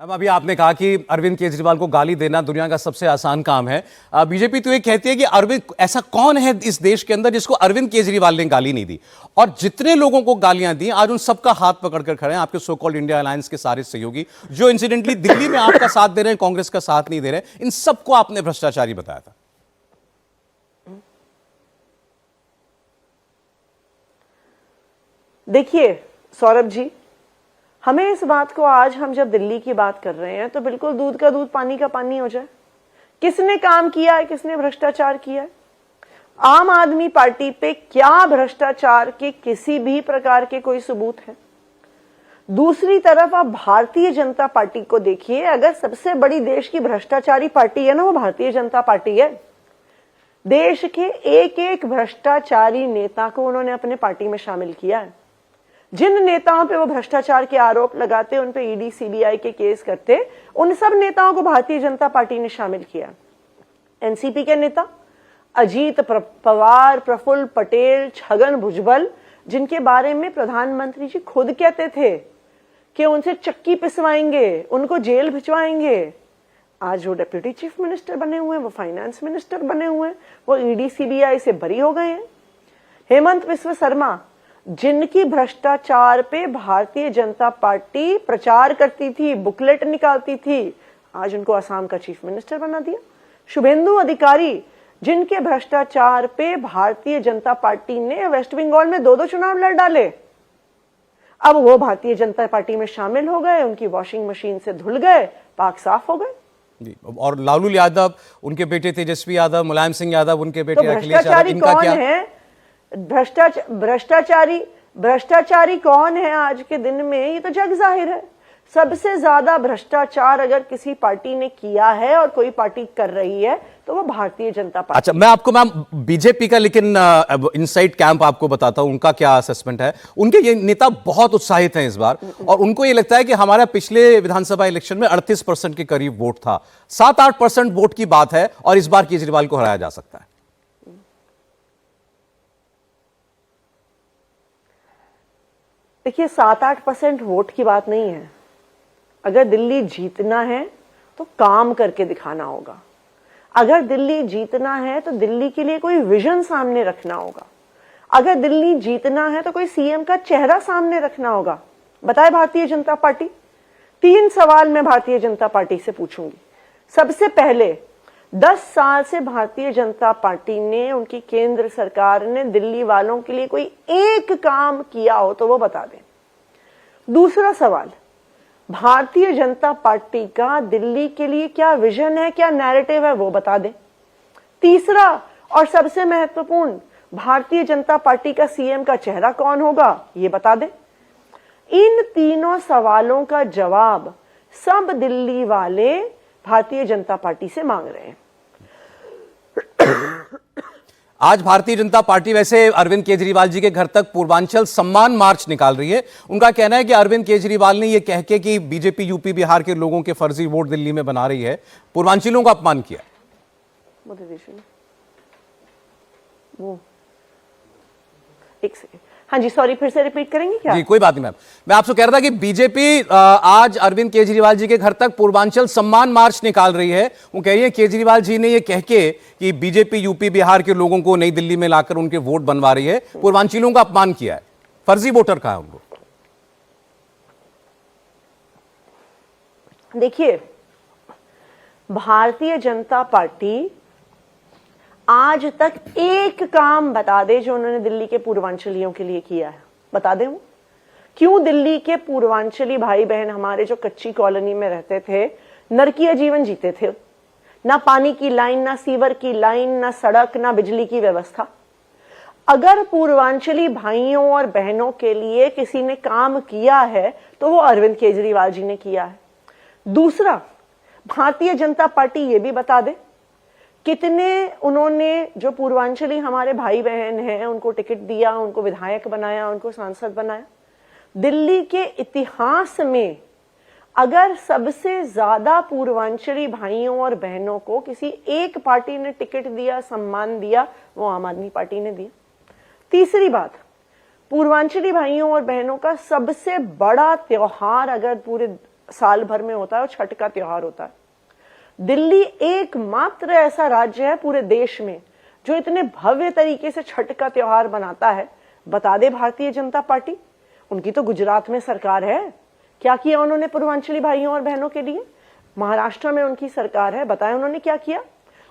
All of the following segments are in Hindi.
अब अभी आपने कहा कि अरविंद केजरीवाल को गाली देना दुनिया का सबसे आसान काम है। बीजेपी तो ये कहती है कि अरविंद, ऐसा कौन है इस देश के अंदर जिसको अरविंद केजरीवाल ने गाली नहीं दी? और जितने लोगों को गालियां दी आज उन सबका हाथ पकड़कर खड़े हैं आपके सो कॉल्ड इंडिया अलायंस के सारे सहयोगी, जो इंसिडेंटली दिल्ली में आपका साथ दे रहे हैं, कांग्रेस का साथ नहीं दे रहे। इन सबको आपने भ्रष्टाचारी बताया था। देखिए सौरभ जी, हमें इस बात को आज हम जब दिल्ली की बात कर रहे हैं तो बिल्कुल दूध का दूध पानी का पानी हो जाए। किसने काम किया है, किसने भ्रष्टाचार किया है? आम आदमी पार्टी पे क्या भ्रष्टाचार के किसी भी प्रकार के कोई सबूत है? दूसरी तरफ आप भारतीय जनता पार्टी को देखिए। अगर सबसे बड़ी देश की भ्रष्टाचारी पार्टी है ना, वो भारतीय जनता पार्टी है। देश के एक एक भ्रष्टाचारी नेता को उन्होंने अपने पार्टी में शामिल किया है। जिन नेताओं पे वो भ्रष्टाचार के आरोप लगाते, उन पे ईडी सीबीआई के केस करते, उन सब नेताओं को भारतीय जनता पार्टी ने शामिल किया। एनसीपी के नेता अजीत पवार, प्रफुल्ल पटेल, छगन भुजबल, जिनके बारे में प्रधानमंत्री जी खुद कहते थे कि उनसे चक्की पिसवाएंगे, उनको जेल भिजवाएंगे, आज वो डिप्टी चीफ मिनिस्टर बने हुए हैं, वो फाइनेंस मिनिस्टर बने हुए हैं, वो ईडी सीबीआई से बरी हो गए हैं। हेमंत बिस्वा शर्मा, जिनकी भ्रष्टाचार पे भारतीय जनता पार्टी प्रचार करती थी, बुकलेट निकालती थी, आज उनको असम का चीफ मिनिस्टर बना दिया। शुभेंदु अधिकारी, जिनके भ्रष्टाचार पे भारतीय जनता पार्टी ने वेस्ट बंगाल में 2-2 चुनाव लड़ डाले, अब वो भारतीय जनता पार्टी में शामिल हो गए, उनकी वॉशिंग मशीन से धुल गए, पाक साफ हो गए। और लालू यादव, उनके बेटे तेजस्वी यादव, मुलायम सिंह यादव, उनके बेटे अखिलेश यादव, इनका क्या है? भ्रष्टाचारी कौन है आज के दिन में? ये तो जग जाहिर है। सबसे ज्यादा भ्रष्टाचार अगर किसी पार्टी ने किया है और कोई पार्टी कर रही है तो वो भारतीय जनता पार्टी। अच्छा, मैं आपको मैम बीजेपी का लेकिन इनसाइड कैंप आपको बताता हूं, उनका क्या असेसमेंट है। उनके ये नेता बहुत उत्साहित हैं इस बार, और उनको ये लगता है कि हमारा पिछले विधानसभा इलेक्शन में 38% के करीब वोट था, 7-8% वोट की बात है, और इस बार केजरीवाल को हराया जा सकता है। देखिए, 7-8% वोट की बात नहीं है। अगर दिल्ली जीतना है तो काम करके दिखाना होगा। अगर दिल्ली जीतना है तो दिल्ली के लिए कोई विजन सामने रखना होगा। अगर दिल्ली जीतना है तो कोई सीएम का चेहरा सामने रखना होगा। बताए भारतीय जनता पार्टी? 3 सवाल मैं भारतीय जनता पार्टी से पूछूंगी। सबसे पहले, 10 साल से भारतीय जनता पार्टी ने, उनकी केंद्र सरकार ने दिल्ली वालों के लिए कोई एक काम किया हो तो वो बता दें। दूसरा सवाल, भारतीय जनता पार्टी का दिल्ली के लिए क्या विजन है, क्या नैरेटिव है, वो बता दें। तीसरा और सबसे महत्वपूर्ण, भारतीय जनता पार्टी का सीएम का चेहरा कौन होगा, ये बता दें। इन तीनों सवालों का जवाब सब दिल्ली वाले भारतीय जनता पार्टी से मांग रहे हैं। आज भारतीय जनता पार्टी वैसे अरविंद केजरीवाल जी के घर तक पूर्वांचल सम्मान मार्च निकाल रही है। उनका कहना है कि अरविंद केजरीवाल ने यह कह के कि बीजेपी यूपी बिहार के लोगों के फर्जी वोट दिल्ली में बना रही है, पूर्वांचलों का अपमान किया। वो एक सेकंड, हाँ जी, सॉरी, फिर से रिपीट करेंगे क्या? जी कोई बात नहीं मैम, मैं आपसे कह रहा था कि बीजेपी आज अरविंद केजरीवाल जी के घर तक पूर्वांचल सम्मान मार्च निकाल रही है। वो कह रही है केजरीवाल जी ने ये कह के कि बीजेपी यूपी बिहार के लोगों को नई दिल्ली में लाकर उनके वोट बनवा रही है, पूर्वांचलों का अपमान किया है, फर्जी वोटर कहा है उनको। देखिए, भारतीय जनता पार्टी आज तक एक काम बता दे जो उन्होंने दिल्ली के पूर्वांचलियों के लिए किया है, बता दे। क्यों दिल्ली के पूर्वांचली भाई बहन हमारे जो कच्ची कॉलोनी में रहते थे, नरकीय जीवन जीते थे, ना पानी की लाइन, ना सीवर की लाइन, ना सड़क, ना बिजली की व्यवस्था। अगर पूर्वांचली भाइयों और बहनों के लिए किसी ने काम किया है तो वो अरविंद केजरीवाल जी ने किया है। दूसरा, भारतीय जनता पार्टी ये भी बता दे कितने उन्होंने, जो पूर्वांचली हमारे भाई बहन हैं, उनको टिकट दिया, उनको विधायक बनाया, उनको सांसद बनाया। दिल्ली के इतिहास में अगर सबसे ज्यादा पूर्वांचली भाइयों और बहनों को किसी एक पार्टी ने टिकट दिया, सम्मान दिया, वो आम आदमी पार्टी ने दिया। तीसरी बात, पूर्वांचली भाइयों और बहनों का सबसे बड़ा त्योहार अगर पूरे साल भर में होता है और छठ का त्योहार होता है। दिल्ली एकमात्र ऐसा राज्य है पूरे देश में जो इतने भव्य तरीके से छठ का त्योहार मनाता है। बता दे भारतीय जनता पार्टी, उनकी तो गुजरात में सरकार है, क्या किया उन्होंने पूर्वांचली भाइयों और बहनों के लिए? महाराष्ट्र में उनकी सरकार है, बताएं उन्होंने क्या किया?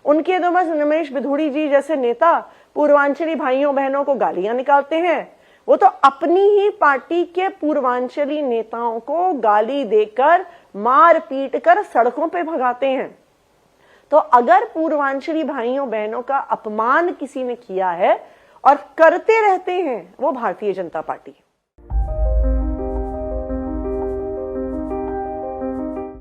उनके तो बस रमेश बिधूड़ी जी जैसे नेता पूर्वांचली भाइयों बहनों को गालियां निकालते हैं। वो तो अपनी ही पार्टी के पूर्वांचली नेताओं को गाली देकर मार पीट कर सड़कों पे भगाते हैं। तो अगर पूर्वांचली भाइयों बहनों का अपमान किसी ने किया है और करते रहते हैं, वो भारतीय जनता पार्टी है।